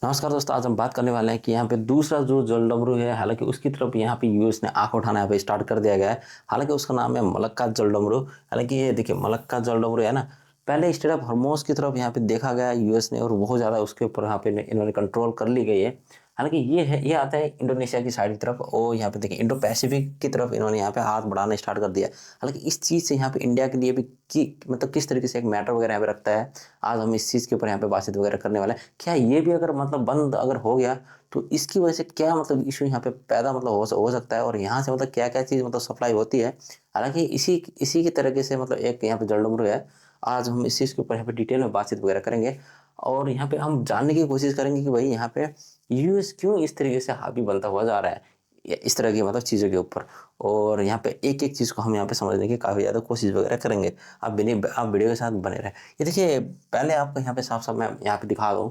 नमस्कार दोस्तों, आज हम बात करने वाले हैं कि यहाँ पे दूसरा जो जलडमरू है, हालाँकि उसकी तरफ यहाँ पे यूएस ने आँख उठाना यहाँ पे स्टार्ट कर दिया गया है। हालाँकि उसका नाम है मलक्का जलडमरू। हालाँकि ये देखिए मलक्का जलडमरू है ना, पहले स्टेट ऑफ हॉर्मोज़ की तरफ यहाँ पे देखा गया है यूएस ने और बहुत ज़्यादा उसके ऊपर यहाँ पे इन्होंने कंट्रोल कर ली गई है। हालाँकि ये आता है इंडोनेशिया की साइड की तरफ और यहाँ पे देखिए इंडो पैसिफिक की तरफ इन्होंने यहाँ पे हाथ बढ़ाना स्टार्ट कर दिया है। हालाँकि इस चीज़ से यहाँ पे इंडिया के लिए भी कि मतलब किस तरीके से एक मैटर वगैरह यहाँ पे रखता है, आज हम इस चीज़ के ऊपर यहाँ पे बातचीत वगैरह करने वाले हैं। क्या ये भी अगर मतलब बंद अगर हो गया, तो इसकी वजह से क्या मतलब इश्यू यहाँ पे पैदा मतलब हो सकता है और यहाँ से मतलब क्या-क्या चीज़ मतलब सप्लाई होती है। हालाँकि इसी इसी की तरीके से मतलब एक यहाँ पे जलडमरू है। आज हम इस चीज़ के ऊपर यहाँ पे डिटेल में बातचीत वगैरह करेंगे और यहाँ पे हम जानने की कोशिश करेंगे कि भाई यहाँ पे यूएस क्यों इस तरीके से हावी बनता हुआ जा रहा है, इस तरह की मतलब चीज़ों के ऊपर। और यहाँ पे एक-एक चीज़ को हम यहाँ पे समझने की काफ़ी ज़्यादा कोशिश वगैरह करेंगे। आप वीडियो के साथ बने रहें। ये देखिए, पहले आपको यहाँ पे साफ-साफ मैं यहाँ पे दिखा दूँ।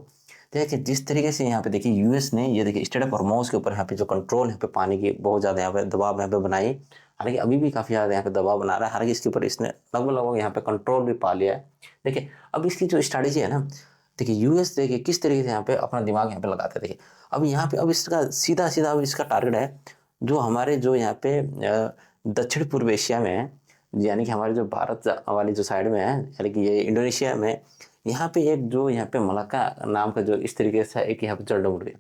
देखिए, जिस तरीके से यहाँ पे देखिए यूएस ने ये देखिए स्टेट ऑफ हॉर्मोज़ के ऊपर यहाँ पे जो कंट्रोल यहाँ पे पानी की बहुत ज़्यादा यहाँ पे दबाव यहाँ पे बनाई। हालाँकि अभी भी काफ़ी ज़्यादा यहाँ पे दबाव बना रहा है। हालाँकि इसके ऊपर इसने लगभग-लगभग यहाँ पे कंट्रोल भी पा लिया है। देखिए, अब इसकी जो स्ट्रैटेजी है ना, देखिए यूएस देखिए किस तरीके से यहाँ पे अपना दिमाग यहाँ पे लगाता है देखिए। अब यहाँ पे अब इसका सीधा-सीधा अब इसका टारगेट है, जो हमारे जो यहाँ पे दक्षिण पूर्व एशिया में है, यानी कि हमारे जो भारत वाली जो साइड में है, यानी कि ये इंडोनेशिया में, यहाँ पे एक जो यहाँ पे मलाक्का नाम का जो इस तरीके से एक यहाँ पे जलडमरू है।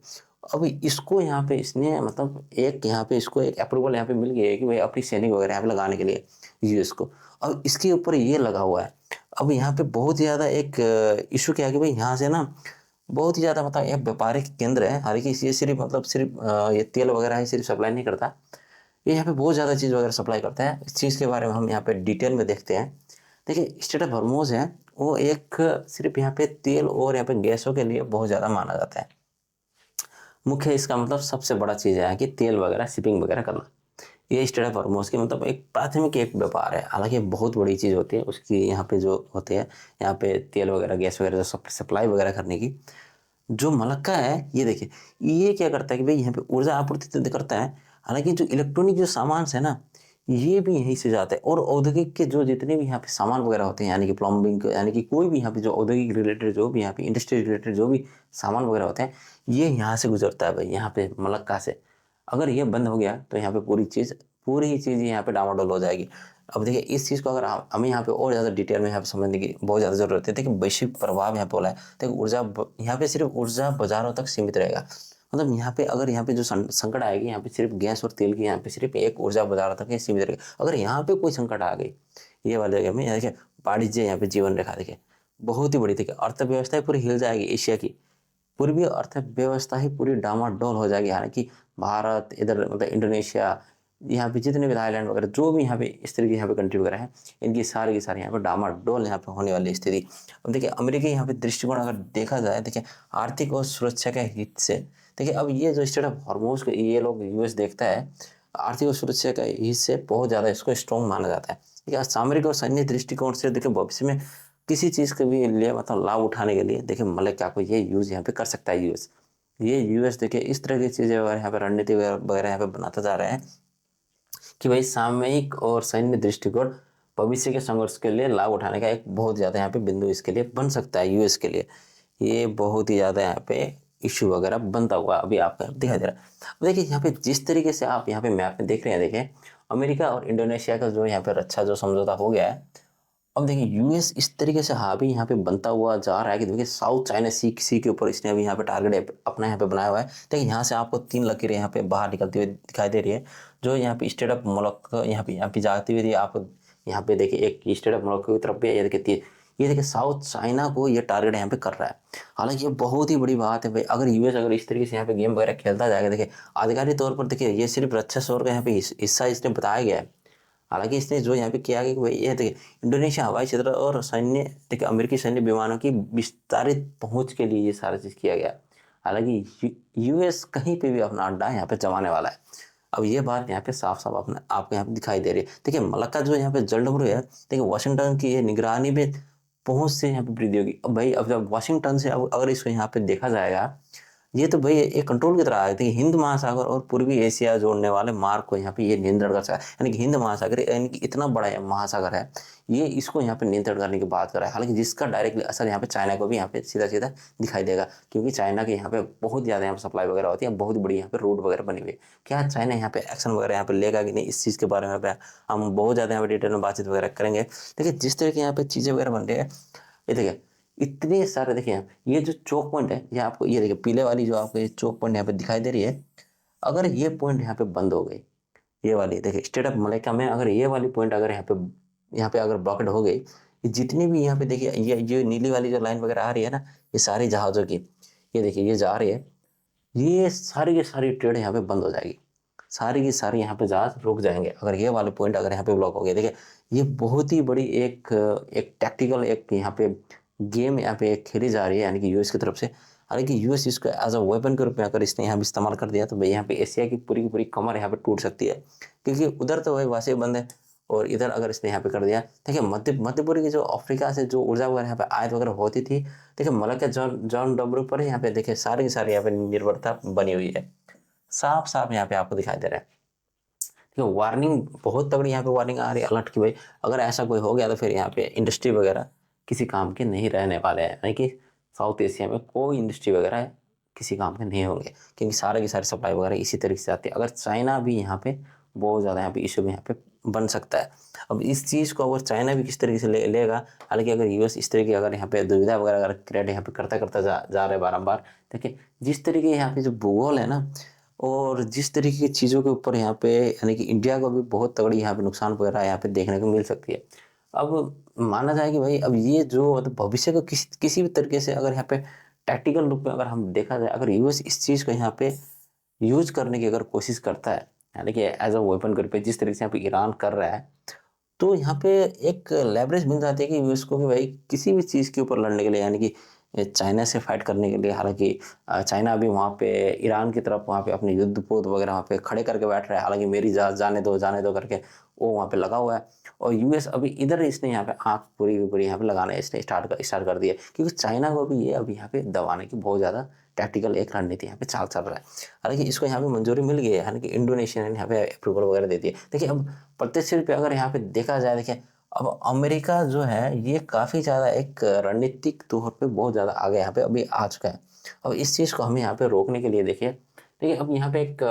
अब इसको यहाँ पे इसने मतलब एक यहाँ पे इसको एक अप्रूवल यहाँ पे मिल गई है कि भाई अपनी सैनिक वगैरह यहाँ पे लगाने के लिए यूएस को। अब इसके ऊपर ये लगा हुआ है। अब यहाँ पे बहुत ही ज़्यादा एक इश्यू क्या है कि भाई यहाँ से ना बहुत ही ज़्यादा मतलब एक व्यापारिक केंद्र है। हालाँकि ये सिर्फ़ मतलब सिर्फ़ ये तेल वगैरह ही सिर्फ़ सप्लाई नहीं करता। ये यहाँ पे बहुत ज़्यादा चीज़ वगैरह सप्लाई करता है। इस चीज़ के बारे में हम यहाँ पे डिटेल में देखते हैं। देखिए, स्टेट ऑफ हॉर्मोज़ है, वो एक सिर्फ़ यहाँ पे तेल और यहाँ पे गैसों के लिए बहुत ज़्यादा माना जाता है। मुख्य इसका मतलब सबसे बड़ा चीज़ है कि तेल वगैरह शिपिंग वगैरह करना। ये स्टेट ऑफ हॉर्मोज़ की मतलब एक प्राथमिक एक व्यापार है। हालाँकि बहुत बड़ी चीज़ होती है उसकी यहाँ पे जो होते हैं, यहाँ पे तेल वगैरह, गैस वगैरह जो सप्लाई वगैरह करने की। जो मलक्का है, ये देखिए, ये क्या करता है कि भई यहाँ पे ऊर्जा आपूर्ति तो करता है, हालाँकि जो इलेक्ट्रॉनिक जो सामान है ना, ये भी यहीं से जाते हैं और औद्योगिक के जो जितने भी यहाँ पे सामान वगैरह होते हैं, यानी कि प्लम्बिंग, यानी कि कोई भी यहाँ पे जो औद्योगिक रिलेटेड जो भी यहाँ पे इंडस्ट्री रिलेटेड जो भी सामान वगैरह होते हैं, ये यहाँ से गुज़रता है भाई, यहाँ पे मलक्का से। अगर ये बंद हो गया, तो यहाँ पे पूरी ही चीज़ यहाँ पे डामाडोल हो जाएगी। अब देखिए, इस चीज़ को अगर हमें यहाँ पे और ज़्यादा डिटेल में यहाँ पे समझने की बहुत ज़्यादा ज़रूरत है। देखिए, वैश्विक प्रभाव यहाँ पे बोला है। देखो, यहाँ पे सिर्फ़ ऊर्जा बाज़ारों तक सीमित रहेगा। मतलब यहाँ पे अगर यहाँ पे जो संकट आएगी, यहाँ पे सिर्फ़ गैस और तेल की यहाँ पे सिर्फ़ एक ऊर्जा बाज़ारों तक ही सीमित रहेगी। अगर यहाँ पे कोई संकट आ गई, ये वाली जगह में, यहाँ देखिए वाणिज्य यहाँ पे जीवन रेखा देखिए, बहुत ही बड़ी देखिए अर्थव्यवस्था ही पूरी हिल जाएगी एशिया की। पूर्वीय अर्थव्यवस्था ही पूरी डामाडोल हो जाएगी। हालाँकि भारत, इधर मतलब इंडोनेशिया, यहाँ पे जितने भी थाईलैंड वगैरह जो भी यहाँ पे इस तरह की यहाँ पे कंट्री वगैरह हैं, इनकी सारी की सारी यहाँ पे डामाडोल यहाँ पे होने वाली स्थिति। अब देखिए, अमेरिकी यहाँ पे दृष्टिकोण अगर देखा जाए, देखिए आर्थिक और सुरक्षा के हित से, देखिए अब ये जो स्टेट ऑफ हॉर्मोज़ को ये लोग यूएस देखता है, आर्थिक और सुरक्षा के हित से बहुत ज़्यादा इसको स्ट्रॉन्ग माना जाता है। देखिए, सामरिक और सैन्य दृष्टिकोण से देखिए भविष्य में किसी चीज़ के भी लिए मतलब लाभ उठाने के लिए देखिए मलिक को ये यूज़ यहाँ पे कर सकता है यूएस। ये यूएस देखिए इस तरह की चीज़ें वगैरह यहाँ पे रणनीति वगैरह यहाँ पे बनाता जा रहा है कि भाई सामयिक और सैन्य दृष्टिकोण भविष्य के संघर्ष के लिए लाभ उठाने का एक बहुत ज़्यादा यहाँ पे बिंदु इसके लिए बन सकता है यूएस के लिए। ये बहुत ही ज़्यादा यहाँ पे इश्यू वगैरह बनता हुआ अभी आपका दिखाई दे रहा है। अब देखिए, यहाँ पे जिस तरीके से आप यहाँ पे मैप में देख रहे हैं, देखिए अमेरिका और इंडोनेशिया का जो यहाँ पे रक्षा जो समझौता हो गया है। अब देखिए, यूएस इस तरीके से हावी यहाँ पे बनता हुआ जा रहा है कि देखिए साउथ चाइना सी के ऊपर इसने अभी यहाँ पे टारगेट अपना यहाँ पे बनाया हुआ है। देखिए, यहाँ से आपको 3 लकीरें यहाँ पे बाहर निकलती हुई दिखाई दे रही है, जो यहाँ पे स्टेट ऑफ मोलक्को यहाँ पे जाती हुई आप यहाँ पे देखिए एक स्टेट ऑफ मोलक्को की तरफ भी है। ये देखिए साउथ चाइना को ये टारगेट यहाँ पे कर रहा है। हालांकि ये बहुत ही बड़ी बात है भाई, अगर यूएस अगर इस तरीके से यहाँ पे गेम वगैरह खेलता जाएगा, देखिए आधिकारिक तौर पर देखिए ये सिर्फ रक्षा शोर का यहाँ पे हिस्सा इसने बताया गया है। हालाँकि इसने जो यहाँ पे किया कि भाई ये देखिए इंडोनेशिया हवाई क्षेत्र और सैन्य देखिए अमेरिकी सैन्य विमानों की विस्तारित पहुँच के लिए ये सारा चीज़ किया गया। हालाँकि यूएस कहीं पे भी अपना अड्डा यहाँ पे जमाने वाला है। अब ये बात यहाँ पे साफ-साफ अपने आपको यहाँ पे दिखाई दे रही है। देखिए, मलक्का जो यहाँ पे जलडमरू है, देखिए वाशिंगटन की ये निगरानी में पहुँच से यहाँ पे वृद्धि होगी। अब भाई अब जब वाशिंगटन से अब अगर इसको यहाँ पे देखा जाएगा, ये तो भाई एक कंट्रोल की तरह आ गई। हिंद महासागर और पूर्वी एशिया जोड़ने वाले मार्ग को यहाँ पे ये नियंत्रण कर सकता है, यानी कि हिंद महासागर यानी कि इतना बड़ा महासागर है, ये इसको यहाँ पे नियंत्रण करने की बात कर रहा है। हालांकि जिसका डायरेक्टली असर यहाँ पे चाइना को भी यहाँ पे सीधा सीधा दिखाई देगा, क्योंकि चाइना के यहाँ पे बहुत ज़्यादा यहाँ पे सप्लाई वगैरह होती है, बहुत बड़ी यहाँ पे रोड वगैरह बनी हुई है। क्या चाइना यहाँ पे एक्शन वगैरह यहाँ पे लेगा कि नहीं, इस चीज़ के बारे में हम बहुत ज़्यादा यहाँ पे डिटेल में बातचीत वगैरह करेंगे। देखिए जिस तरह की यहाँ पे चीज़ें वगैरह बन रही है, ये देखिए इतने सारे, देखिए ये जो चौक पॉइंट है, ये आपको ये देखिए पीले वाली जो आपको ये चौक पॉइंट यहाँ पे दिखाई दे रही है, अगर ये पॉइंट यहाँ पे बंद हो गई, ये वाली देखिए स्टेट ऑफ मलाइका में अगर ये वाली पॉइंट अगर यहाँ पे अगर ब्लॉकेड हो गई, ये जितनी भी यहाँ पे देखिए ये नीली वाली जो लाइन वगैरह आ रही है ना, ये सारी जहाज़ों की, ये देखिए ये जा रही है, ये सारी की सारी ट्रेड यहाँ पे बंद हो जाएगी, सारी की सारी यहाँ पे जहाज रुक जाएंगे अगर ये वाले पॉइंट अगर यहाँ पे ब्लॉक हो गए। देखिए ये बहुत ही बड़ी एक एक टैक्टिकल एक यहाँ पे गेम यहाँ पे खेली जा रही है, यानी कि यूएस की तरफ से। हालांकि यूएस इसको एज अ वेपन के रूप में अगर इसने यहाँ पे इस्तेमाल कर दिया, तो भाई यहाँ पे एशिया की पूरी कमर यहाँ पे टूट सकती है, क्योंकि उधर तो भाई वासे बंद है, और इधर अगर इसने यहाँ पे कर दिया, देखिए मध्यपूर्व की जो अफ्रीका से जो ऊर्जा वगैरह यहाँ पे आयत वगैरह होती थी, देखिए मलका जॉन जॉन डब्ल्यू पर यहाँ पे देखिए सारी की सारी यहाँ पे निर्भरता बनी हुई है, साफ साफ यहाँ पे आपको दिखाई दे रहा है। देखिए वार्निंग बहुत तगड़ी यहाँ पे वार्निंग आ रही है अलर्ट की, भाई अगर ऐसा कोई हो गया तो फिर यहाँ पे इंडस्ट्री वगैरह किसी काम के नहीं रहने वाले हैं, यानी कि साउथ एशिया में कोई इंडस्ट्री वगैरह किसी काम के नहीं होंगे, क्योंकि सारे की सारी सप्लाई वगैरह इसी तरीके से आती है। अगर चाइना भी यहाँ पे बहुत ज़्यादा यहाँ पे इशू भी यहाँ पे बन सकता है। अब इस चीज़ को अगर चाइना भी किस तरीके से लेगा, हालांकि अगर यूएस इस तरीके अगर यहाँ पे दुविधा वगैरह अगर क्रिएट यहाँ पे करता करता जा रहे बारम्बार, देखिए जिस तरीके यहाँ पे जो भूगोल है ना, और जिस तरीके की चीज़ों के ऊपर यहाँ पे, यानी कि इंडिया को भी बहुत तगड़ी यहाँ पे नुकसान वगैरह यहाँ पे देखने को मिल सकती है। अब माना जाए कि भाई अब ये जो मतलब भविष्य को किसी भी तरीके से अगर यहाँ पे टैक्टिकल रूप में अगर हम देखा जाए, अगर यूएस इस चीज़ को यहाँ पे यूज करने की अगर कोशिश करता है, यानी कि एज अ वेपन के रूप में जिस तरीके से यहाँ पे ईरान कर रहा है, तो यहाँ पे एक लेवरेज मिल जाती है कि यूएस को कि भाई किसी भी चीज़ के ऊपर लड़ने के लिए, यानी कि चाइना से फाइट करने के लिए। हालांकि चाइना भी वहाँ पे ईरान की तरफ वहाँ पे अपने युद्ध पोत वगैरह वहाँ पे खड़े करके बैठ रहा है, हालांकि मेरी जाने दो करके वो वहाँ पे लगा हुआ है। और यूएस अभी इधर इसने यहाँ पे आँख पूरी की पूरी यहाँ पे लगाना इसने स्टार्ट कर दिया, क्योंकि चाइना को भी ये अभी यहाँ पे दबाने की बहुत ज़्यादा टैक्टिकल एक रणनीति यहाँ पे चाल चल रहा है। हालांकि इसको यहाँ पे मंजूरी मिल गई है, यानी कि इंडोनेशिया ने यहाँ पे अप्रूवल वगैरह दे दिए। देखिए अब प्रत्यक्ष रूप पे अगर यहाँ पे देखा जाए, देखिए अब अमेरिका जो है ये काफ़ी ज़्यादा एक रणनीतिक तौर पे बहुत ज़्यादा आगे यहाँ पे अभी आ चुका है। अब इस चीज़ को हमें यहाँ पे रोकने के लिए देखिए अब यहाँ पे एक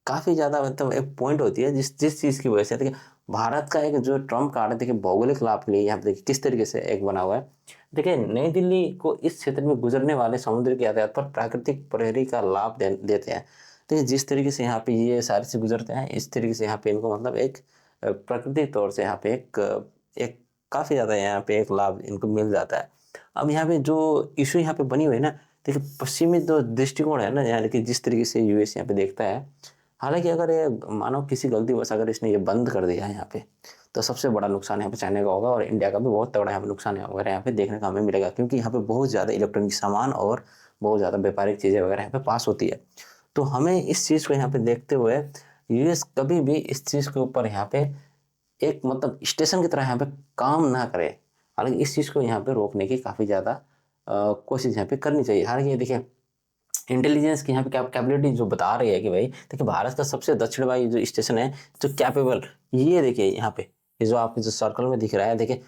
काफ़ी ज़्यादा मतलब एक पॉइंट होती है जिस जिस चीज़ की वजह से, देखिए भारत का एक जो ट्रम्प कार्ड है, देखिए भौगोलिक लाभ के लिए यहाँ पे देखिए किस तरीके से एक बना हुआ है। देखिए नई दिल्ली को इस क्षेत्र में गुजरने वाले समुद्र के यातायात पर प्राकृतिक प्रहरी का लाभ देते हैं। देखिए जिस तरीके से यहाँ पे ये सारे से गुजरते हैं, इस तरीके से यहाँ पे इनको मतलब एक प्राकृतिक तौर से यहाँ पे एक काफ़ी ज़्यादा यहाँ पे एक लाभ इनको मिल जाता है। अब यहाँ पे जो इशू यहाँ पे बनी हुई है ना, देखिए पश्चिमी जो दृष्टिकोण है ना, यानी कि जिस तरीके से यूएस यहाँ पे देखता है, हालांकि अगर ये मानो किसी गलतीवश अगर इसने ये बंद कर दिया है यहाँ पे, तो सबसे बड़ा नुकसान यहाँ पे चाइना का होगा, और इंडिया का भी बहुत तगड़ा यहाँ पे नुकसान वगैरह यहाँ पे देखने का हमें मिलेगा, क्योंकि यहाँ पे बहुत ज़्यादा इलेक्ट्रॉनिक सामान और बहुत ज़्यादा व्यापारिक चीज़ें वगैरह यहाँ पे पास होती है। तो हमें इस चीज़ को यहाँ पे देखते हुए यूएस कभी भी इस चीज़ के ऊपर यहाँ पे एक मतलब स्टेशन की तरह यहाँ पे काम ना करे। हालांकि इस चीज़ को यहाँ पे रोकने की काफ़ी ज़्यादा कोशिश यहाँ पे करनी चाहिए। हालांकि देखिए इंटेलिजेंस की यहाँ पे कैपेबिलिटी जो बता रही है कि भाई देखिए भारत का सबसे दक्षिण वाली जो स्टेशन है जो कैपेबल, ये देखिए यहाँ पे ये जो आपके जो सर्कल में दिख रहा है, देखिए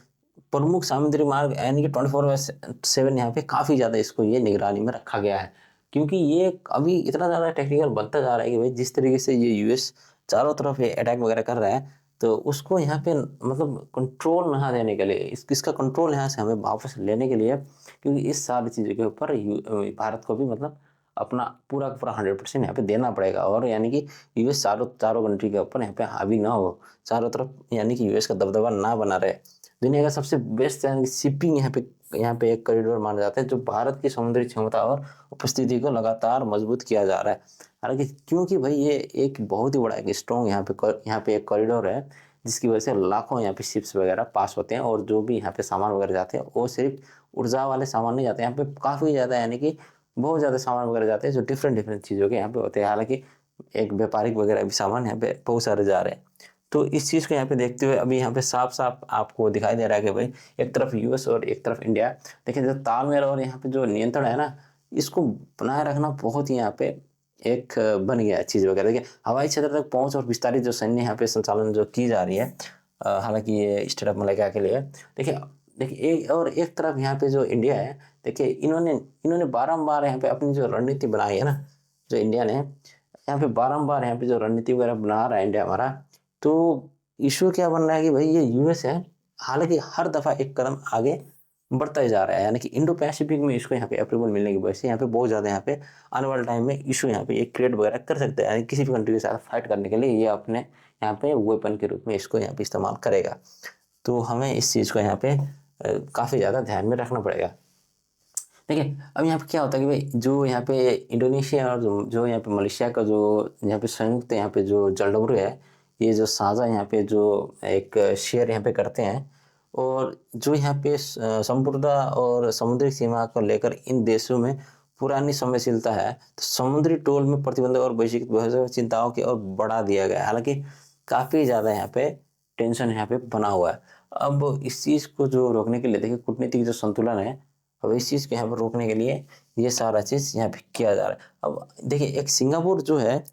प्रमुख समुद्री मार्ग यानी कि 24/7 यहाँ पे काफ़ी ज़्यादा इसको ये निगरानी में रखा गया है, क्योंकि ये अभी इतना ज़्यादा टेक्निकल बनता जा रहा है कि भाई जिस तरीके से ये यूएस चारों तरफ ये अटैक वगैरह कर रहा है, तो उसको यहाँ पे मतलब कंट्रोल ना देने के लिए इसका कंट्रोल यहाँ से हमें वापस लेने के लिए, क्योंकि इस सारी चीज़ों के ऊपर भारत को भी मतलब अपना पूरा का पूरा 100% यहाँ पे देना पड़ेगा, और यानी कि यूएस चारों चारों कंट्री के ऊपर यहाँ पे हावी ना हो चारों तरफ, यानी कि यूएस का दबदबा ना बना रहे। दुनिया का सबसे बेस्ट यानी शिपिंग यहाँ पे एक कॉरिडोर माना जाता है, जो भारत की समुद्री क्षमता और उपस्थिति को लगातार मजबूत किया जा रहा है। हालांकि क्योंकि भाई ये एक बहुत ही बड़ा एक स्ट्रॉन्ग यहाँ पे एक कॉरिडोर है, जिसकी वजह से लाखों यहाँ पे शिप्स वगैरह पास होते हैं, और जो भी यहाँ पे सामान वगैरह जाते हैं वो सिर्फ ऊर्जा वाले सामान नहीं जाते, यहाँ पे काफ़ी ज़्यादा यानी कि बहुत ज़्यादा सामान वगैरह जाते हैं जो डिफरेंट डिफरेंट चीज़ों के यहाँ पे होते हैं। हालांकि एक व्यापारिक वगैरह भी सामान यहाँ पे बहुत सारे जा रहे हैं। तो इस चीज़ को यहाँ पे देखते हुए अभी यहाँ पे साफ साफ आपको दिखाई दे रहा है कि भाई एक तरफ यूएस और एक तरफ इंडिया, देखिए जो तालमेल और यहाँ पे जो नियंत्रण है ना, इसको बनाए रखना बहुत ही यहाँ पे एक बन गया चीज़ वगैरह। देखिए हवाई क्षेत्र तक पहुँच और विस्तारित जो सैन्य यहाँ पे संचालन जो की जा रही है, हालाँकि ये स्टेट ऑफ मलाइका के लिए है। देखिए देखिए एक तरफ यहाँ पे जो इंडिया है, देखिए इन्होंने इन्होंने बारंबार यहाँ पे अपनी जो रणनीति बनाई है ना, जो इंडिया ने यहाँ पे बारंबार यहाँ पे जो रणनीति वगैरह बना रहा है इंडिया हमारा, तो इशू क्या बन रहा है कि भाई ये यूएस है, हालांकि हर दफा एक कदम आगे बढ़ता ही जा रहा है, यानी कि इंडो पैसिफिक में इसको यहाँ पे अप्रूवल मिलने की वजह से यहाँ पे बहुत ज़्यादा यहाँ पे आने वाले टाइम में इशू यहाँ पे ये क्रिएट वगैरह कर सकते हैं, यानी किसी भी कंट्री के साथ फाइट करने के लिए ये अपने यहाँ पे वेपन के रूप में इसको यहाँ पे इस्तेमाल करेगा। तो हमें इस चीज़ को यहाँ पे काफ़ी ज़्यादा ध्यान में रखना पड़ेगा। देखिए अब यहाँ पे क्या होता है कि भाई जो यहाँ पे इंडोनेशिया और जो यहाँ पे मलेशिया का जो यहाँ पे संयुक्त यहाँ पे जो जलडमरू है, ये जो साझा यहाँ पे जो एक शेयर यहाँ पे करते हैं, और जो यहाँ पे संप्रभुता और समुद्री सीमा को लेकर इन देशों में पुरानी संवेदनशीलता है, तो समुद्री टोल में प्रतिबंध और वैश्विक चिंताओं की ओर बढ़ा दिया गया है। हालांकि काफ़ी ज़्यादा यहाँ पे टेंशन यहाँ पे बना हुआ है। अब इस चीज़ को जो रोकने के लिए देखिए कूटनीतिक जो संतुलन है, अब इस चीज़ को यहाँ पर रोकने के लिए ये सारा चीज़ यहाँ पे किया जा रहा है। अब देखिए एक सिंगापुर जो है,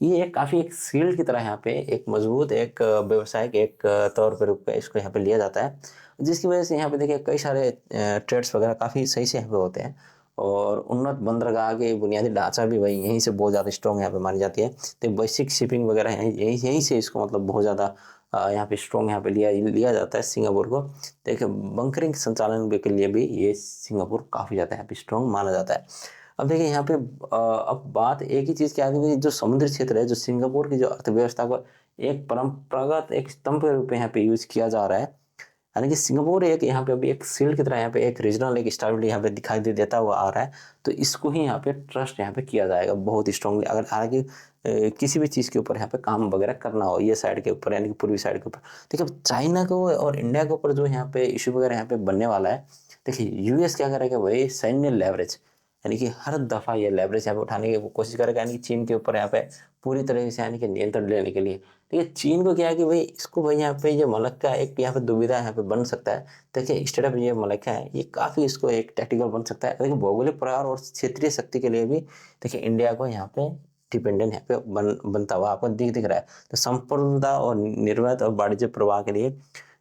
ये एक काफ़ी एक शील्ड की तरह यहाँ पे एक मजबूत एक व्यवसायिक एक तौर पर रूप में इसको यहाँ पे लिया जाता है, जिसकी वजह से यहाँ पे देखिए कई सारे ट्रेड्स वगैरह काफ़ी सही से यहाँ पे होते हैं, और उन्नत बंदरगाह के बुनियादी ढांचा भी वही यहीं से बहुत ज़्यादा स्ट्रॉन्ग यहाँ पे मानी जाती है। तो बेसिक शिपिंग वगैरह यहीं से इसको मतलब बहुत ज़्यादा यहाँ पे स्ट्रॉन्ग यहाँ पे लिया लिया जाता है सिंगापुर को। देखिए बंकरिंग संचालन के लिए भी ये सिंगापुर काफ़ी ज़्यादा यहाँ पे स्ट्रॉन्ग माना जाता है। अब देखिए यहाँ पे अब बात एक ही चीज़ की आ गई, जो समुद्री क्षेत्र है, जो सिंगापुर की जो अर्थव्यवस्था को एक परंपरागत एक स्तंभ के रूप में यहाँ पे यूज किया जा रहा है, यानी कि सिंगापुर एक यहाँ पे अभी एक शील्ड की तरह यहाँ पे एक रीजनल एक स्टेबिलिटी यहाँ पे दिखाई देता हुआ आ रहा है। तो इसको ही यहाँ पे ट्रस्ट यहाँ पे किया जाएगा बहुत ही स्ट्रांगली, अगर हालांकि किसी भी चीज़ के ऊपर यहाँ पे काम वगैरह करना हो ये साइड के ऊपर, यानी कि पूर्वी साइड के ऊपर। देखिए अब चाइना को और इंडिया के ऊपर जो यहाँ पे इशू वगैरह यहाँ पे बनने वाला है, देखिए यूएस क्या करेगा भाई, सैन्य लेवरेज, यानी कि हर दफा ये लेवरेज यहाँ पे उठाने की कोशिश करेगा, यानी कि चीन के ऊपर यहाँ पे पूरी तरह से यानी कि नियंत्रण लेने के लिए। देखिए चीन को क्या है कि भाई इसको भाई यहाँ पे ये मलक्का एक यहाँ पे दुविधा यहाँ पे बन सकता है। देखिए स्टेट ऑफ ये मलक्का है, ये काफ़ी इसको एक टैक्टिकल बन सकता है। देखिए भौगोलिक प्रहार और क्षेत्रीय शक्ति के लिए भी देखिए इंडिया को यहाँ पे डिपेंडेंट यहाँ पे बनता हुआ आपको दिख रहा है। तो संप्रभुता और निर्यात और वाणिज्य प्रवाह के लिए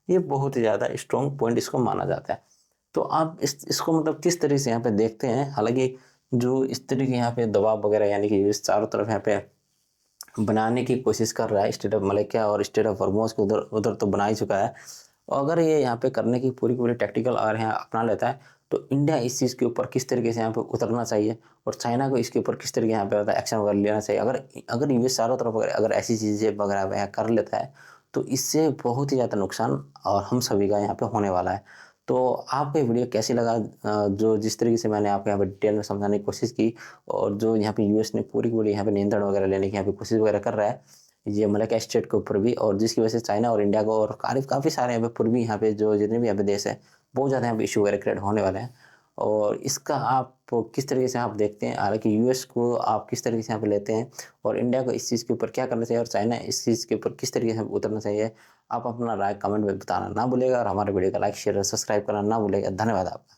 ये बहुत ही ज़्यादा स्ट्रॉन्ग पॉइंट इसको माना जाता है। तो आप इसको मतलब किस तरीके से यहाँ पे देखते हैं, हालांकि जो इस तरीके यहाँ पे दबाव वगैरह यानी कि चारों तरफ यहाँ पे बनाने की कोशिश कर रहा है स्टेट ऑफ मलेशिया और स्टेट ऑफ हॉर्मोज को उधर उधर तो बना ही चुका है, और अगर ये यहाँ पे करने की पूरी पूरी टैक्टिकल अगर यहाँ अपना लेता है, तो इंडिया इस चीज़ के ऊपर किस तरीके से यहाँ पे उतरना चाहिए, और चाइना को इसके ऊपर किस तरीके यहाँ पे एक्शन वगैरह लेना चाहिए। अगर अगर यूएस चारों तरफ अगर ऐसी चीज़ें वगैरह कर लेता है, तो इससे बहुत ही ज़्यादा नुकसान और हम सभी का यहाँ पे होने वाला है। तो आपको ये वीडियो कैसी लगा, जो जिस तरीके से मैंने आपको यहाँ पे डिटेल में समझाने की कोशिश की, और जो यहाँ पे यूएस ने पूरी पूरी यहाँ पे नियंत्रण वगैरह लेने की यहाँ पे कोशिश वगैरह कर रहा है ये मलक्का स्टेट के ऊपर भी, और जिसकी वजह से चाइना और इंडिया को और काफ़ी सारे यहाँ पे पूर्वी यहाँ पे जो जितने भी यहाँ पे देश है बहुत ज़्यादा यहाँ पे इशू वगैरह क्रिएट होने वाले हैं। और इसका आप किस तरीके से आप देखते हैं, हालांकि यूएस को आप किस तरीके से यहाँ पे लेते हैं, और इंडिया को इस चीज़ के ऊपर क्या करना चाहिए, और चाइना इस चीज़ के ऊपर किस तरीके से उतरना चाहिए, आप अपना राय कमेंट में बताना ना भूलेगा, और हमारे वीडियो का लाइक शेयर और सब्सक्राइब करना ना भूलेगा। धन्यवाद आपका।